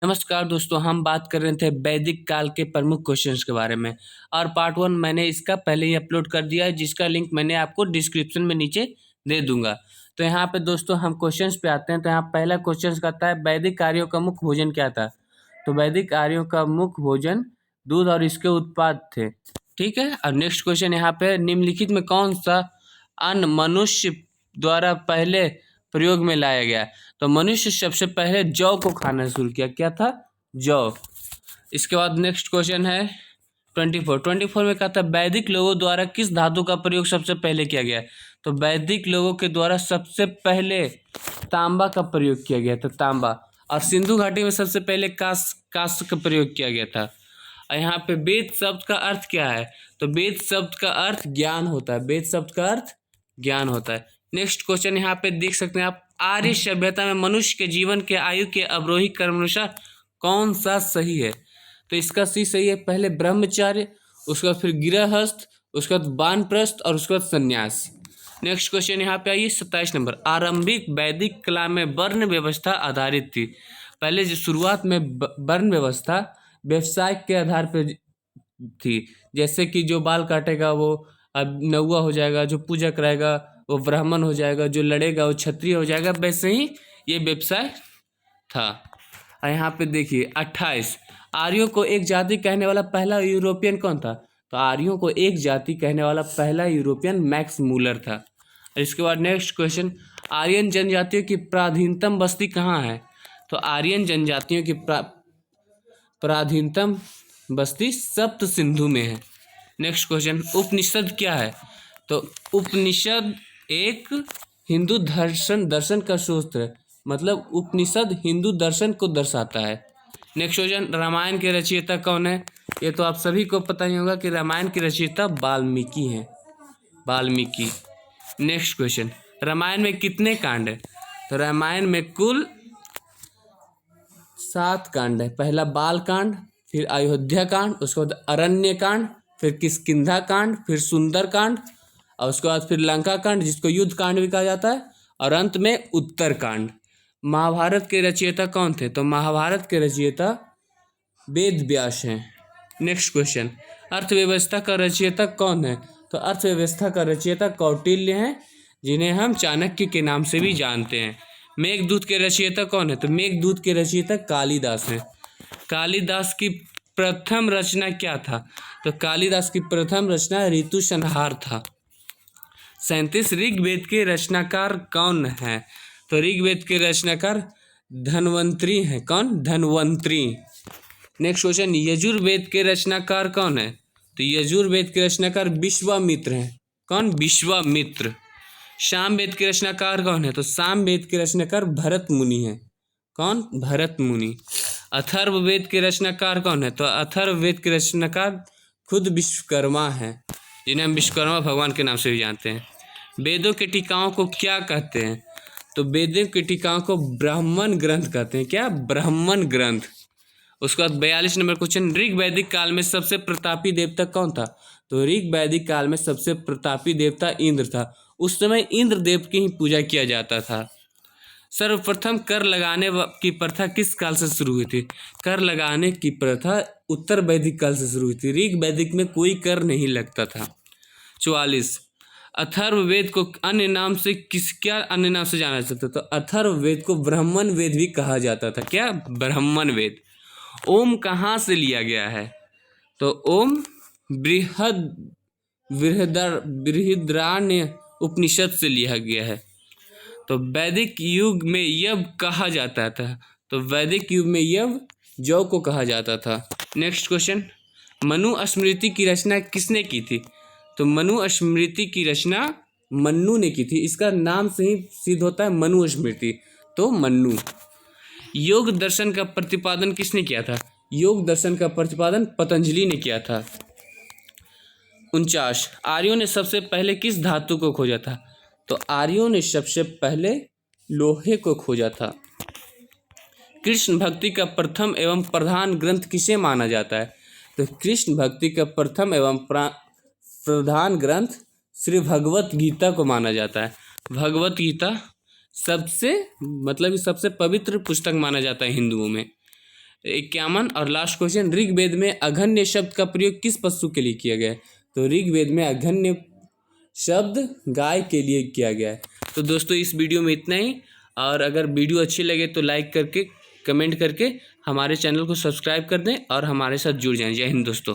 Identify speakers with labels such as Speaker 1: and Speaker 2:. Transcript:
Speaker 1: नमस्कार दोस्तों, हम बात कर रहे थे वैदिक काल के प्रमुख क्वेश्चंस के बारे में। और पार्ट 1 मैंने इसका पहले ही अपलोड कर दिया है, जिसका लिंक मैंने आपको डिस्क्रिप्शन में नीचे दे दूंगा। तो यहाँ पे दोस्तों हम क्वेश्चंस पे आते हैं। तो यहाँ पहला क्वेश्चन कहता है, वैदिक आर्यों का मुख्य भोजन क्या था? तो वैदिक आर्यों का मुख्य भोजन दूध और इसके उत्पाद थे। ठीक है। और नेक्स्ट क्वेश्चन यहाँ पे, निम्नलिखित में कौन सा अन्न मनुष्य द्वारा पहले प्रयोग में लाया गया? तो मनुष्य सबसे पहले जौ को खाना शुरू किया। क्या था? जौ। इसके बाद नेक्स्ट क्वेश्चन है 24 में कहता है, वैदिक लोगों द्वारा किस धातु का प्रयोग सबसे पहले किया गया? तो वैदिक लोगों के द्वारा सबसे पहले तांबा का प्रयोग किया गया था, तांबा। और सिंधु घाटी में सबसे पहले कांस्य का प्रयोग किया गया था। और यहाँ पे वेद शब्द का अर्थ क्या है? तो वेद शब्द का अर्थ ज्ञान होता है। वेद शब्द का अर्थ ज्ञान होता है। नेक्स्ट क्वेश्चन यहाँ पे देख सकते हैं आप, आर्य सभ्यता में मनुष्य के जीवन के आयु के अवरोही क्रमानुसार कौन सा सही है? तो इसका सी सही है, पहले ब्रह्मचार्य, उसके बाद फिर गृहस्थ, उसके बाद वानप्रस्थ और उसके बाद संन्यास। नेक्स्ट क्वेश्चन यहाँ पे आइए 27 नंबर, आरंभिक वैदिक कला में वर्ण व्यवस्था आधारित थी। पहले जो शुरुआत में वर्ण व्यवस्था व्यवसाय के आधार पर थी। जैसे कि जो बाल काटेगा वो अब नौआ हो जाएगा, जो पूजा कराएगा वो ब्राह्मण हो जाएगा, जो लड़ेगा वो क्षत्रिय हो जाएगा। वैसे ही ये व्यवसाय था। और यहाँ पे देखिए 28, आर्यों को एक जाति कहने वाला पहला यूरोपियन कौन था? तो आर्यों को एक जाति कहने वाला पहला यूरोपियन मैक्स मूलर था। और इसके बाद नेक्स्ट क्वेश्चन, आर्यन जनजातियों की प्राचीनतम बस्ती कहाँ है? तो आर्यन जनजातियों की प्राचीनतम बस्ती सप्त सिंधु में है। नेक्स्ट क्वेश्चन, उपनिषद क्या है? तो उपनिषद एक हिंदू दर्शन का सूत्र है। मतलब उपनिषद हिंदू दर्शन को दर्शाता है। नेक्स्ट क्वेश्चन, रामायण के रचयिता कौन है? ये तो आप सभी को पता ही होगा कि रामायण की रचयिता वाल्मीकि हैं, वाल्मीकि। नेक्स्ट क्वेश्चन, रामायण में कितने कांड है? तो रामायण में कुल 7 कांड है। पहला बाल कांड, फिर अयोध्या कांड, उसके बाद अरण्य कांड, फिर किष्किंधा कांड, फिर सुंदर कांड, और उसके बाद फिर लंका कांड जिसको युद्ध कांड भी कहा जाता है, और अंत में उत्तर कांड। महाभारत के रचयिता कौन थे? तो महाभारत के रचयिता वेद व्यास हैं। नेक्स्ट क्वेश्चन, अर्थव्यवस्था का रचयिता कौन है? तो अर्थव्यवस्था का रचयिता कौटिल्य हैं, जिन्हें हम चाणक्य के नाम से भी जानते हैं। मेघदूत के रचयिता कौन है? तो मेघदूत के रचयिता कालिदास हैं। कालिदास की प्रथम रचना क्या था? तो कालिदास की प्रथम रचना ऋतु संहार था। 37, ऋग्वेद के रचनाकार कौन है? तो ऋग्वेद के रचनाकार धन्वंतरी हैं। कौन? धन्वंतरी। नेक्स्ट क्वेश्चन, यजुर्वेद के रचनाकार कौन है? तो यजुर्वेद के रचनाकार विश्वामित्र हैं। कौन? विश्वामित्र। सामवेद के रचनाकार कौन है? तो सामवेद के रचनाकार भरत मुनि हैं। कौन? भरत मुनि। अथर्ववेद के रचनाकार कौन है? तो अथर्ववेद के रचनाकार खुद विश्वकर्मा हैं, जिन्हें हम विश्वकर्मा भगवान के नाम से भी जानते हैं। वेदों के टीकाओं को क्या कहते हैं? तो वेदों के टीकाओं को ब्राह्मण ग्रंथ कहते हैं। क्या? ब्राह्मण ग्रंथ। उसके बाद 42 नंबर क्वेश्चन, ऋग वैदिक काल में सबसे प्रतापी देवता कौन था? तो ऋग वैदिक काल में सबसे प्रतापी देवता इंद्र था। उस समय इंद्र देव की ही पूजा किया जाता था। सर्वप्रथम कर लगाने की प्रथा किस काल से शुरू हुई थी? कर लगाने की प्रथा उत्तर वैदिक काल से शुरू हुई थी। ऋग वैदिक में कोई कर नहीं लगता था। 44, अथर्ववेद को अन्य नाम से क्या अन्य नाम से जाना जाता था? तो अथर्ववेद को ब्राह्मण वेद भी कहा जाता था। क्या? ब्राह्मण वेद। ओम कहाँ से लिया गया है? तो ओम बृहदारण्य उपनिषद से लिया गया है। तो वैदिक युग में यव कहा जाता था। तो वैदिक युग में यव जौ को कहा जाता था। नेक्स्ट क्वेश्चन, मनुस्मृति की रचना किसने की थी? तो मनुस्मृति की रचना मन्नु ने की थी। इसका नाम से ही सिद्ध होता है मनुस्मृति। तो मन्नु। योग दर्शन का प्रतिपादन किसने किया था? योग दर्शन का प्रतिपादन पतंजलि ने किया था। 49, आर्यों ने सबसे पहले किस धातु को खोजा था? तो आर्यों ने सबसे पहले लोहे को खोजा था। कृष्ण भक्ति का प्रथम एवं प्रधान ग्रंथ किसे माना जाता है? तो कृष्ण भक्ति का प्रथम एवं प्रधान ग्रंथ श्री भगवत गीता को माना जाता है। भगवत गीता सबसे पवित्र पुस्तक माना जाता है हिंदुओं में। 51 और लास्ट क्वेश्चन, ऋग्वेद में अघन्य शब्द का प्रयोग किस पशु के लिए किया गया है? तो ऋग्वेद में अघन्य शब्द गाय के लिए किया गया है। तो दोस्तों इस वीडियो में इतना ही, और अगर वीडियो अच्छी लगे तो लाइक करके, कमेंट करके हमारे चैनल को सब्सक्राइब कर दें और हमारे साथ जुड़ जाएं। जय हिंद दोस्तों।